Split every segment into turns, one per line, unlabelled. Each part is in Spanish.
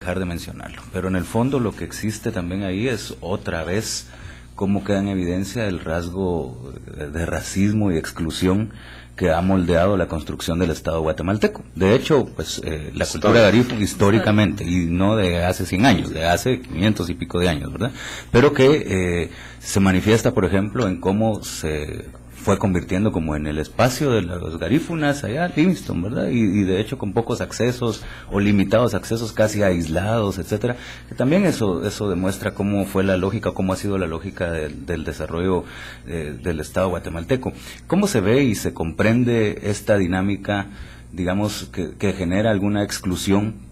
dejar de mencionarlo. Pero en el fondo lo que existe también ahí es otra vez cómo queda en evidencia el rasgo de racismo y exclusión que ha moldeado la construcción del Estado guatemalteco. De hecho, pues la cultura garífuna históricamente, y no de hace 100 años, de hace 500 y pico de años, ¿verdad? Pero que se manifiesta, por ejemplo, en cómo se fue convirtiendo como en el espacio de los garífunas allá en Livingston, ¿verdad? Y de hecho con pocos accesos o limitados accesos, casi aislados, etcétera. Que también eso demuestra cómo fue la lógica, cómo ha sido la lógica del desarrollo del Estado guatemalteco. ¿Cómo se ve y se comprende esta dinámica, digamos, que genera alguna exclusión,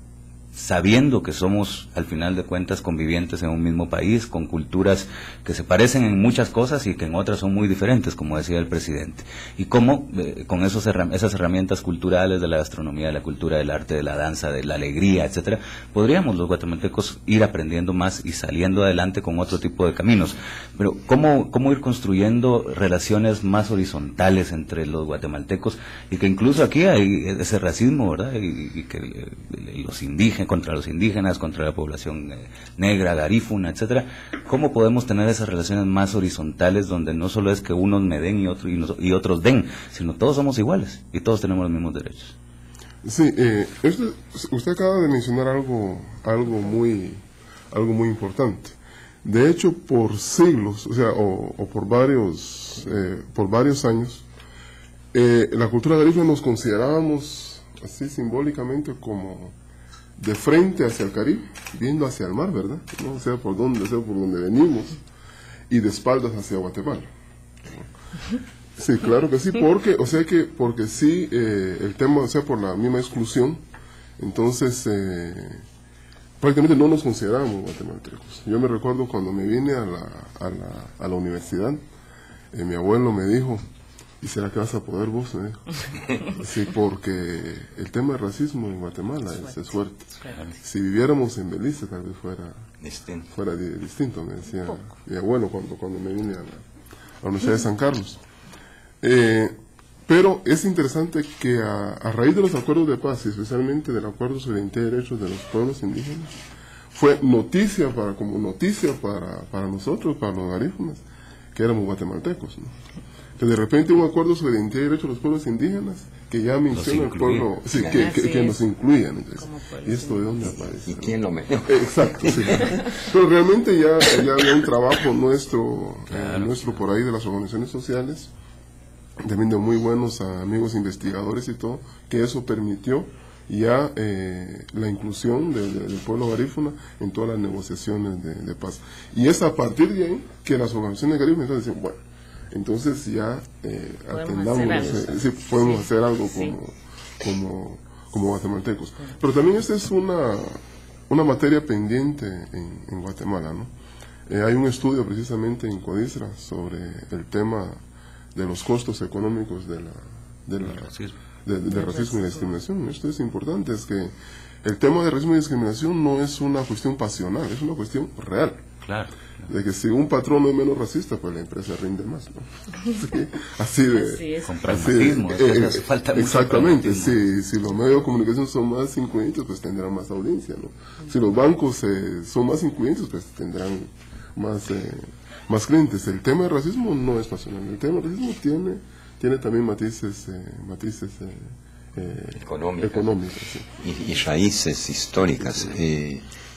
sabiendo que somos, al final de cuentas, convivientes en un mismo país, con culturas que se parecen en muchas cosas y que en otras son muy diferentes, como decía el presidente? Y cómo, con esas herramientas culturales de la gastronomía, de la cultura, del arte, de la danza, de la alegría, etcétera, podríamos los guatemaltecos ir aprendiendo más y saliendo adelante con otro tipo de caminos. Pero ¿cómo ir construyendo relaciones más horizontales entre los guatemaltecos? Y que incluso aquí hay ese racismo, ¿verdad? Y que los indígenas, contra los indígenas, contra la población negra, garífuna, etcétera. ¿Cómo podemos tener esas relaciones más horizontales donde no solo es que unos me den y otros den, sino todos somos iguales y todos tenemos los mismos derechos?
Sí, usted acaba de mencionar algo muy importante. De hecho, por siglos, o sea, o por varios años, la cultura garífuna nos considerábamos así simbólicamente como de frente hacia el Caribe, viendo hacia el mar, ¿verdad? ¿No? O sea, por donde venimos, y de espaldas hacia Guatemala. Sí, claro que sí, porque sí, el tema, o sea, por la misma exclusión, entonces prácticamente no nos considerábamos guatemaltecos. Yo me recuerdo cuando me vine a la universidad, mi abuelo me dijo: ¿y será que vas a poder vos? Sí, porque el tema del racismo en Guatemala es fuerte. Si viviéramos en Belice, tal vez fuera distinto, me decía mi abuelo cuando me vine a la Universidad de San Carlos. Pero es interesante que a raíz de los acuerdos de paz, y especialmente del acuerdo sobre identidad y derechos de los pueblos indígenas, fue noticia para nosotros, para los garífunas, que éramos guatemaltecos, ¿no? Que de repente un acuerdo sobre identidad y derechos de los pueblos indígenas que ya menciona el pueblo, sí, que nos incluyan. Entonces, ¿y esto de dónde aparece?
¿Y quién lo metió?
Exacto, sí. Pero realmente ya había un trabajo nuestro por ahí de las organizaciones sociales, también de muy buenos amigos investigadores y todo, que eso permitió ya la inclusión del pueblo garífuna en todas las negociaciones de paz. Y es a partir de ahí que las organizaciones garífunas dicen, bueno, entonces ya podemos hacer algo como guatemaltecos. Pero también esta es una materia pendiente en Guatemala, ¿no? Hay un estudio precisamente en CODISRA sobre el tema de los costos económicos del racismo y discriminación. Esto es importante, es que el tema de racismo y discriminación no es una cuestión pasional, es una cuestión real.
Claro.
De que si un patrón es menos racista, pues la empresa rinde más, ¿no? Sí, así es.
Con pragmatismo. Falta mucho
exactamente. Si los medios de comunicación son más incluyentes, pues tendrán más audiencia, ¿no? Si los bancos son más incluyentes, pues tendrán más clientes. El tema del racismo no es pasional. El tema del racismo tiene también matices económicos, sí.
Y raíces históricas.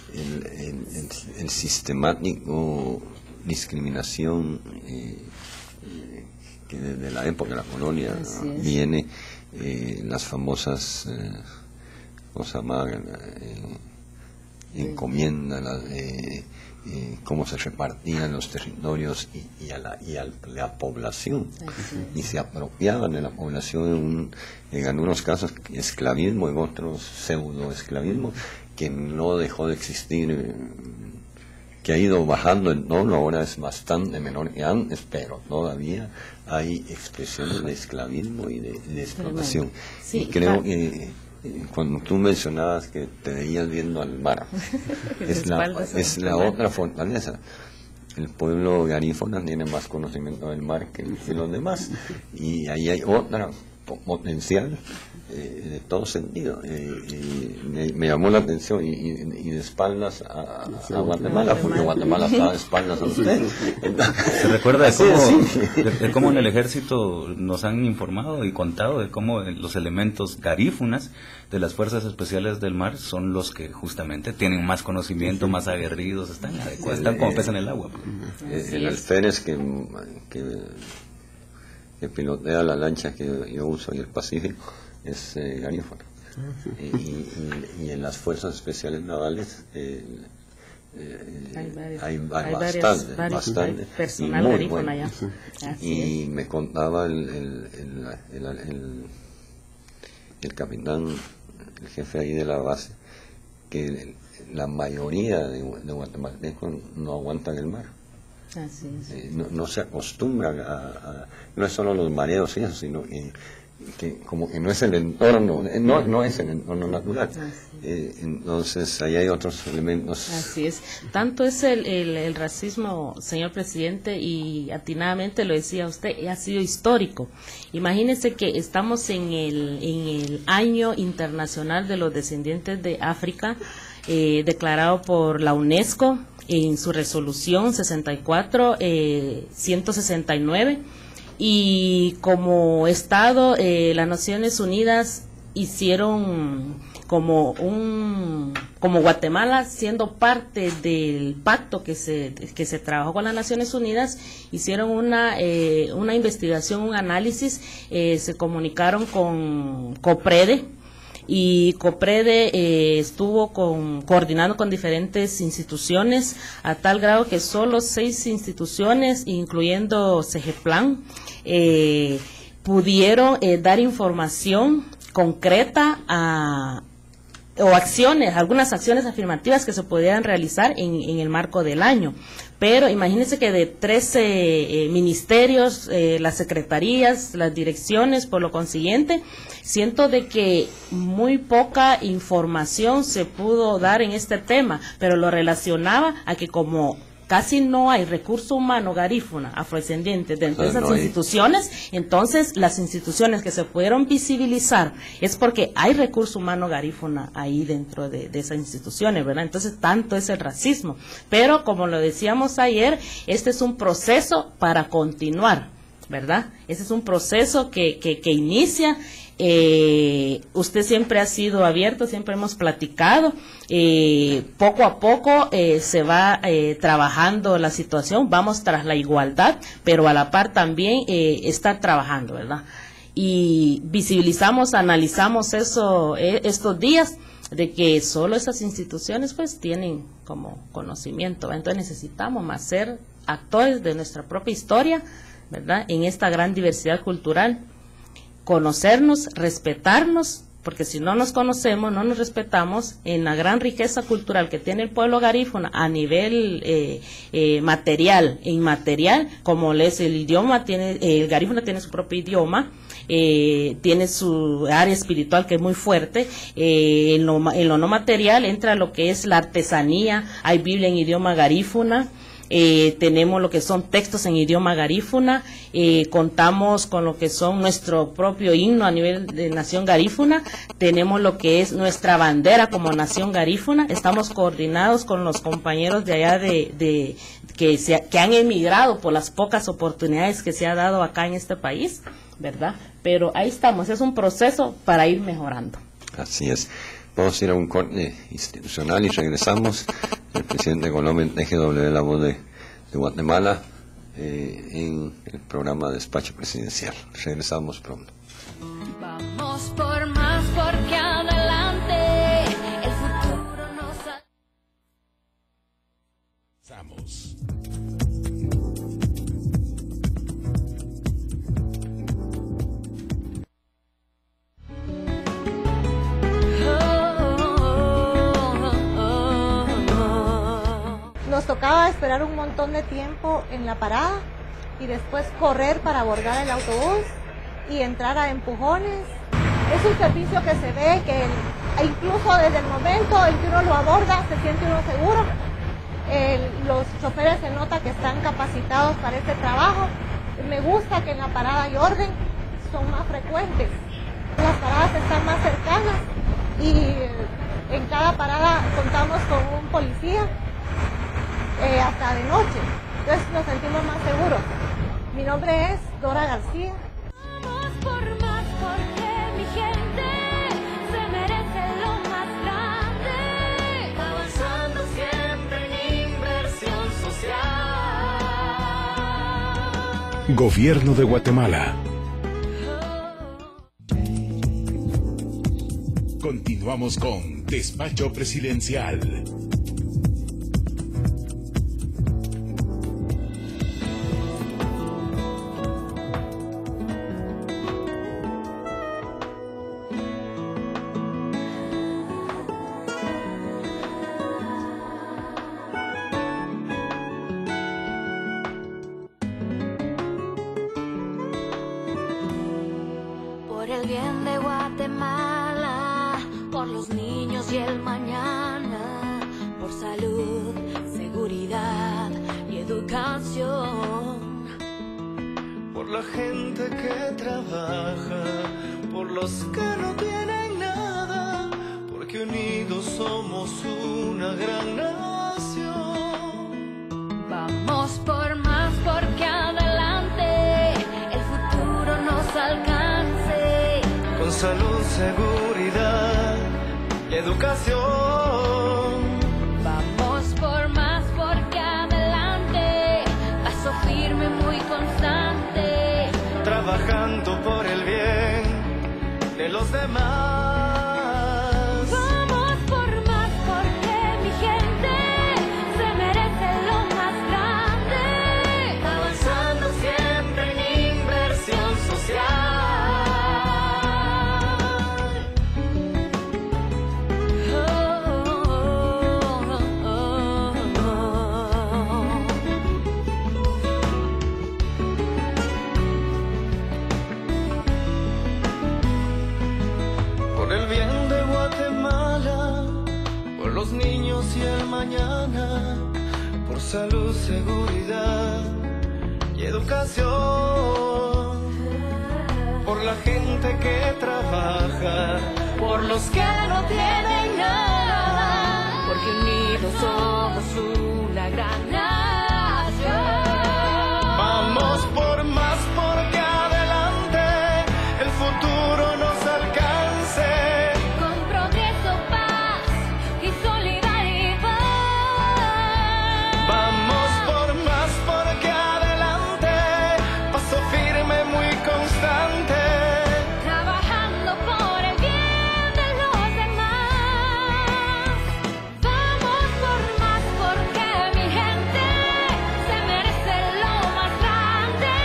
El sistemático discriminación que desde la época de la colonia viene, las famosas encomiendas, cómo se repartían los territorios y a la población, y se apropiaban de la población en algunos casos esclavismo, en otros pseudo esclavismo, que no dejó de existir, que ha ido bajando en tono, ahora es bastante menor que antes, pero todavía hay expresiones de esclavismo y de explotación. Sí, y creo que cuando tú mencionabas que te veías viendo al mar, es la otra fortaleza. El pueblo garífuna tiene más conocimiento del mar que los demás, y ahí hay otra potencial de todo sentido. Me llamó la atención y de espaldas a Guatemala, porque Guatemala estaba de espaldas a usted.
Se recuerda de cómo en el ejército nos han informado y contado de cómo los elementos garífunas de las fuerzas especiales del mar son los que justamente tienen más conocimiento, más aguerridos, están adecuados, están como peces en el agua.
El alférez que pilotea la lancha que yo uso en el Pacífico es garífuna. Y en las fuerzas especiales navales hay bastante
personal
y muy
garífuna
bueno.
allá.
Y me contaba el capitán, el jefe ahí de la base, que la mayoría de guatemaltecos no aguantan el mar.
Así es.
No se acostumbran no es solo los mareos y eso, sino que como que no es el entorno, no es el entorno natural. Entonces ahí hay otros elementos.
Así es. Tanto es el racismo, señor presidente, y atinadamente lo decía usted, ha sido histórico. Imagínese que estamos en el Año Internacional de los Descendientes de África, declarado por la UNESCO en su resolución 169, y como Estado las Naciones Unidas hicieron como Guatemala, siendo parte del pacto que se trabajó con las Naciones Unidas, hicieron una investigación, un análisis, se comunicaron con COPREDE, y COPREDE estuvo coordinando con diferentes instituciones, a tal grado que solo 6 instituciones, incluyendo CEGEPLAN, pudieron dar información concreta o algunas acciones afirmativas que se pudieran realizar en el marco del año. Pero imagínense que de 13 ministerios, las secretarías, las direcciones, por lo consiguiente, siento de que muy poca información se pudo dar en este tema, pero lo relacionaba a que como casi no hay recurso humano garífuna afrodescendiente dentro de esas instituciones, entonces las instituciones que se pudieron visibilizar es porque hay recurso humano garífuna ahí dentro de esas instituciones, ¿verdad? Entonces tanto es el racismo, pero como lo decíamos ayer, este es un proceso para continuar, ¿verdad? Este es un proceso que inicia. Usted siempre ha sido abierto, siempre hemos platicado, poco a poco se va trabajando la situación, vamos tras la igualdad, pero a la par también estar trabajando, ¿verdad? Y visibilizamos, analizamos eso estos días, de que solo esas instituciones pues tienen como conocimiento, ¿verdad? Entonces necesitamos más ser actores de nuestra propia historia, ¿verdad? En esta gran diversidad cultural, conocernos, respetarnos, porque si no nos conocemos, no nos respetamos, en la gran riqueza cultural que tiene el pueblo garífuna a nivel material e inmaterial, como es el idioma, el garífuna tiene su propio idioma, tiene su área espiritual que es muy fuerte, en lo no material entra lo que es la artesanía, hay Biblia en idioma garífuna, tenemos lo que son textos en idioma garífuna, contamos con lo que son nuestro propio himno a nivel de nación garífuna, tenemos lo que es nuestra bandera como nación garífuna, estamos coordinados con los compañeros de allá que han emigrado por las pocas oportunidades que se ha dado acá en este país, ¿verdad? Pero ahí estamos, es un proceso para ir mejorando.
Así es. Vamos a ir a un corte institucional y regresamos. El presidente Colombo en TGW, la voz de Guatemala, en el programa Despacho Presidencial. Regresamos pronto.
Vamos por más porque adelante el futuro nos
Vamos.
Nos tocaba esperar un montón de tiempo en la parada y después correr para abordar el autobús y entrar a empujones. Es un servicio que se ve que incluso desde el momento en que uno lo aborda se siente uno seguro. Los choferes se nota que están capacitados para este trabajo. Me gusta que en la parada hay orden, son más frecuentes. Las paradas están más cercanas y en cada parada contamos con un policía hasta de noche. Entonces nos sentimos más seguros. Mi nombre es Dora García.
Vamos por más porque mi gente se merece lo más grande. Avanzando siempre en inversión social.
Gobierno de Guatemala. Continuamos con Despacho Presidencial.
Por el bien de Guatemala, por los niños y el mañana, por salud, seguridad y educación.
Por la gente que trabaja, por los que no tienen nada, porque unidos somos una gran nación.
Vamos por más porque adelante el futuro nos alcance.
Con salud, seguridad y educación.
Vamos por más porque adelante, paso firme muy constante.
Trabajando por el bien de los demás.
Vamos por más porque mi gente se merece lo más grande. Avanzando siempre en inversión social.
Por el bien de Guatemala, por los niños y el mañana, por salud, seguridad y educación. Por la gente que trabaja, por los que no tienen nada,
Porque unidos somos una gran nación.
vamos por más porque adelante el futuro nos alcance.
Con progreso, paz y solidaridad.
Vamos por más porque adelante, paso firme muy constante.
Trabajando por el bien de los demás. Vamos por más porque mi gente se merece lo más grande.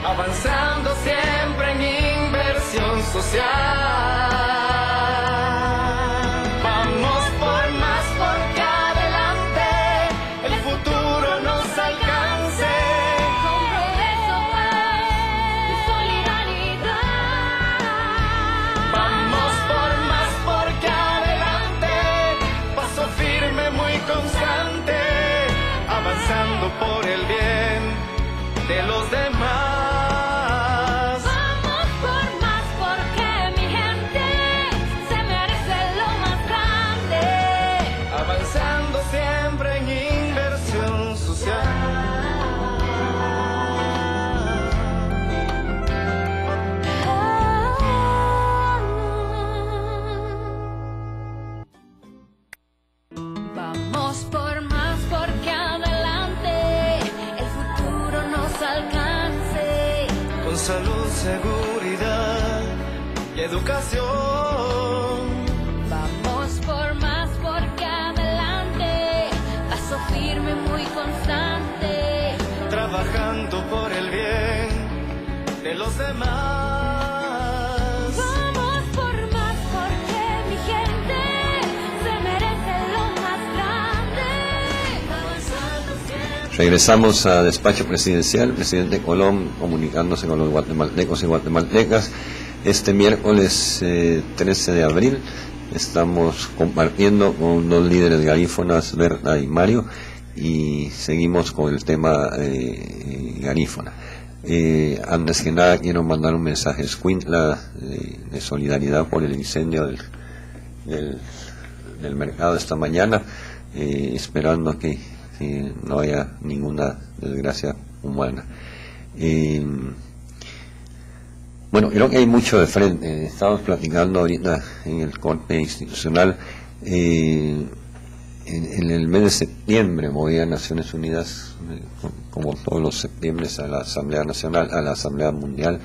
Avanzando siempre en inversión social. Vamos por más porque adelante el futuro nos alcance.
Con progreso, paz y solidaridad.
Vamos por más porque adelante, paso firme muy constante, avanzando por el bien de los demás.
Vamos por más porque mi gente se merece lo más grande.
Avanzando siempre en inversión social.
Vamos por más porque adelante el futuro nos alcance.
Con salud, seguridad y educación.
Vamos por más porque adelante, paso firme muy constante.
Trabajando por el bien de los demás.
Vamos por más porque mi gente se merece lo más grande. Avanzando siempre.
Regresamos a Despacho Presidencial, presidente Colón comunicándose con los guatemaltecos y guatemaltecas. Este miércoles 13 de abril estamos compartiendo con dos líderes garífonas, Berta y Mario, y seguimos con el tema garífona. Antes que nada quiero mandar un mensaje a Escuintla de solidaridad por el incendio del mercado esta mañana, esperando que no haya ninguna desgracia humana. Bueno, creo que hay mucho de frente. Estamos platicando ahorita en el corte institucional. En el mes de septiembre voy a Naciones Unidas, como todos los septiembre, a la Asamblea Nacional, a la Asamblea Mundial.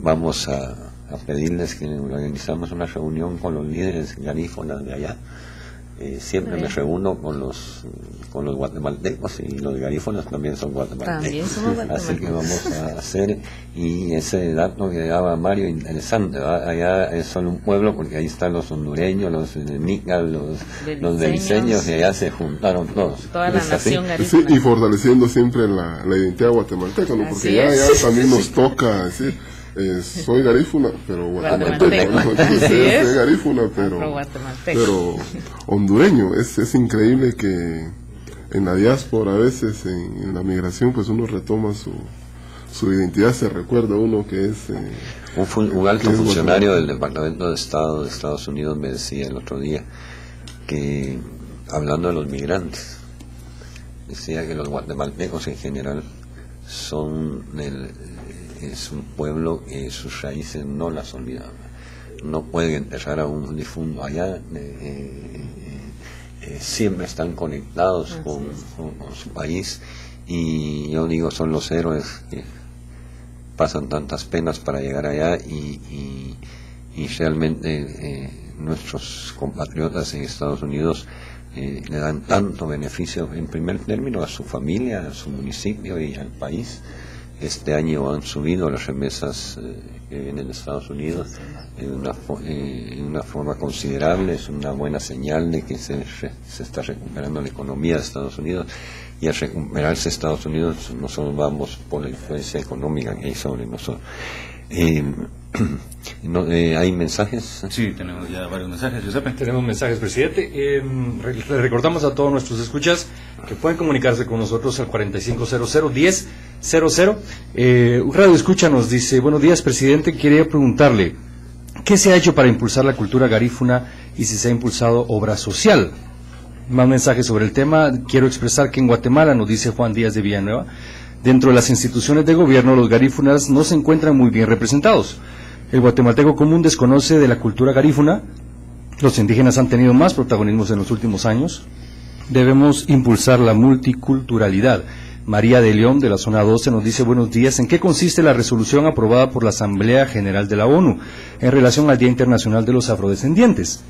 Vamos a pedirles que organizamos una reunión con los líderes garífunas de allá. Siempre me reúno con los guatemaltecos, y los garífonas también son guatemaltecos. Así que vamos a hacer, y ese dato que daba Mario, interesante, ¿verdad? Allá es solo un pueblo, porque ahí están los hondureños, los nicas, los beliceños, y allá se juntaron todos.
Toda la nación garífuna.
Sí, y fortaleciendo siempre la identidad guatemalteca, ¿no? Porque ya también nos toca decir, soy garífuna, pero guatemalteco, ¿no? Entonces, soy garífuna, pero hondureño. Es increíble que en la diáspora, a veces en la migración, pues uno retoma su identidad, se recuerda uno que es...
un alto funcionario del Departamento de Estado de Estados Unidos me decía el otro día que, hablando de los migrantes, decía que los guatemaltecos en general es un pueblo que sus raíces no las olvidan. No pueden enterrar a un difunto allá, siempre están conectados con su país, y yo digo, son los héroes que pasan tantas penas para llegar allá, y realmente nuestros compatriotas en Estados Unidos le dan tanto beneficio, en primer término, a su familia, a su municipio y al país. Este año han subido las remesas que vienen de Estados Unidos en una forma considerable. Es una buena señal de que se está recuperando la economía de Estados Unidos, y al recuperarse Estados Unidos nosotros vamos por la influencia económica que hay sobre nosotros. ¿Hay mensajes?
Sí, tenemos ya varios mensajes, Giuseppe.
Tenemos mensajes, presidente. Le recordamos a todos nuestros escuchas que pueden comunicarse con nosotros al 4500-1000. Un radio escucha nos dice: buenos días, presidente, quería preguntarle ¿qué se ha hecho para impulsar la cultura garífuna y si se ha impulsado obra social? Más mensajes sobre el tema. Quiero expresar que en Guatemala, nos dice Juan Díaz de Villanueva, dentro de las instituciones de gobierno los garífunas no se encuentran muy bien representados. El guatemalteco común desconoce de la cultura garífuna. Los indígenas han tenido más protagonismos en los últimos años. Debemos impulsar la multiculturalidad. María de León, de la zona 12, nos dice: buenos días, ¿en qué consiste la resolución aprobada por la Asamblea General de la ONU en relación al Día Internacional de los Afrodescendientes?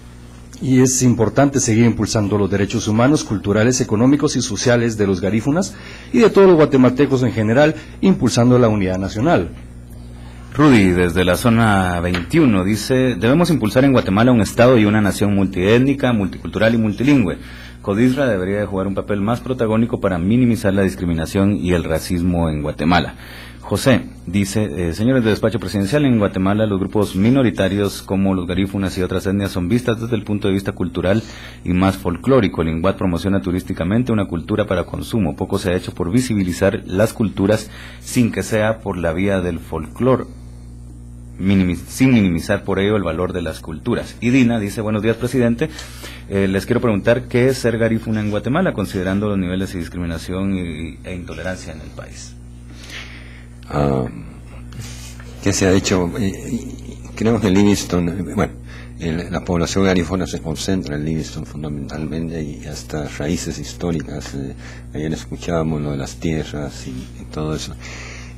Y es importante seguir impulsando los derechos humanos, culturales, económicos y sociales de los garífunas y de todos los guatemaltecos en general, impulsando la unidad nacional.
Rudy, desde la zona 21, dice: debemos impulsar en Guatemala un Estado y una nación multiétnica, multicultural y multilingüe. CODISRA debería de jugar un papel más protagónico para minimizar la discriminación y el racismo en Guatemala. José dice: señores de despacho presidencial, en Guatemala los grupos minoritarios como los garífunas y otras etnias son vistas desde el punto de vista cultural y más folclórico. El INGUAT promociona turísticamente una cultura para consumo. Poco se ha hecho por visibilizar las culturas sin que sea por la vía del folclore, sin minimizar por ello el valor de las culturas. Y Dina dice: buenos días, presidente, les quiero preguntar qué es ser garífuna en Guatemala, considerando los niveles de discriminación e intolerancia en el país.
¿Qué se ha hecho? Creo que Livingston, la población garífuna se concentra en Livingston fundamentalmente, y hasta raíces históricas. Ayer escuchábamos lo de las tierras y todo eso.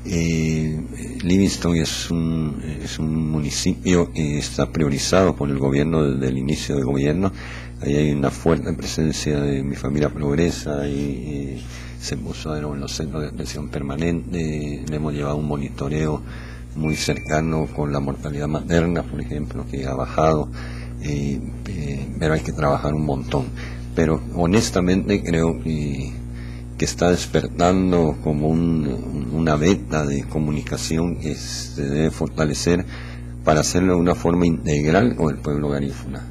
Livingston es un municipio que está priorizado por el gobierno desde el inicio del gobierno. Ahí hay una fuerte presencia de Mi Familia Progresa, y se puso en los centros de atención permanente. Le hemos llevado un monitoreo muy cercano con la mortalidad materna, por ejemplo, que ha bajado, pero hay que trabajar un montón. Pero honestamente creo que está despertando como una veta de comunicación que se debe fortalecer para hacerlo de una forma integral con el pueblo garífuna.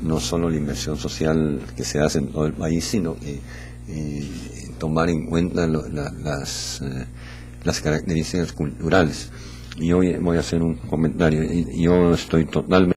No solo la inversión social que se hace en todo el país, sino tomar en cuenta las características culturales. Y hoy voy a hacer un comentario. Yo estoy totalmente